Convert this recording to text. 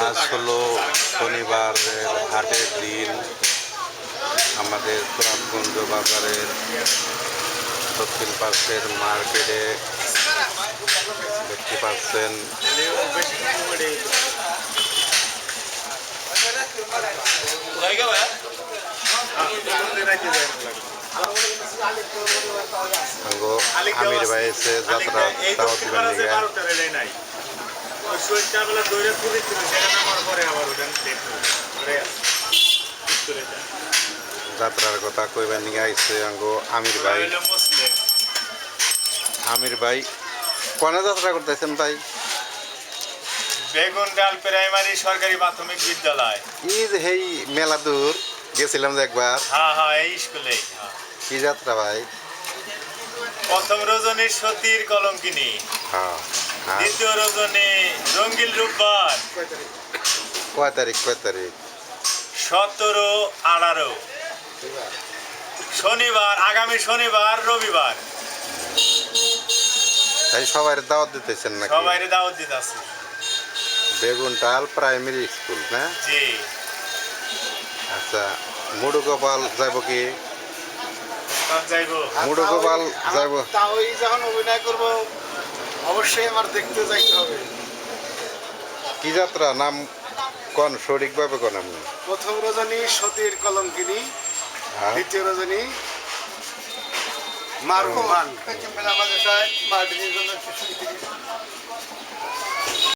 আজ হলো শনিবারের হাটের দিন। আমাদের সুরামগঞ্জ বাজারের দক্ষিণ পাশের মার্কেটে দেখতে পাচ্ছেন আমির ভাই এসে যাত্রা দাওয়াত দিবেন নিয়ে যাত্রার কথা কইবার নিয়ে আইছে আঙ্গো আমির ভাই কোনে যাত্রা করতেছেন ভাই? বেগুনডাল প্রাইমারি সরকারি প্রাথমিক বিদ্যালয়। এই যে এই মেলা দূর গেছিলাম যে একবার। হ্যাঁ হ্যাঁ, এই স্কুলেই। কি যাত্রা ভাই? প্রথম রজনী সতীর কলঙ্কিনী, দ্বিতীয় রজনী রঙ্গিল রূপবান। কয় তারিখ? 17, 18 শনিবার, আগামী শনিবার রবিবার। তাই সবাই দাওয়াত দিতেছেন নাকি? সবাই দাওয়াত দিতেছে। বেগুনটাল প্রাইমারি স্কুল না? জি। আচ্ছা, মুড়ুগোপাল যাইব কি? যাইব মুড়ুগোপাল যাইব। তাই যখন অভিনয় করব অবশ্যই আমার দেখতে যাইতে হবে। কি যাত্রা নাম কোন সঠিকভাবে কোন? আপনি প্রথম রজনী সতীর কলঙ্কিনী, দ্বিতীয় রজনী মারহুমান।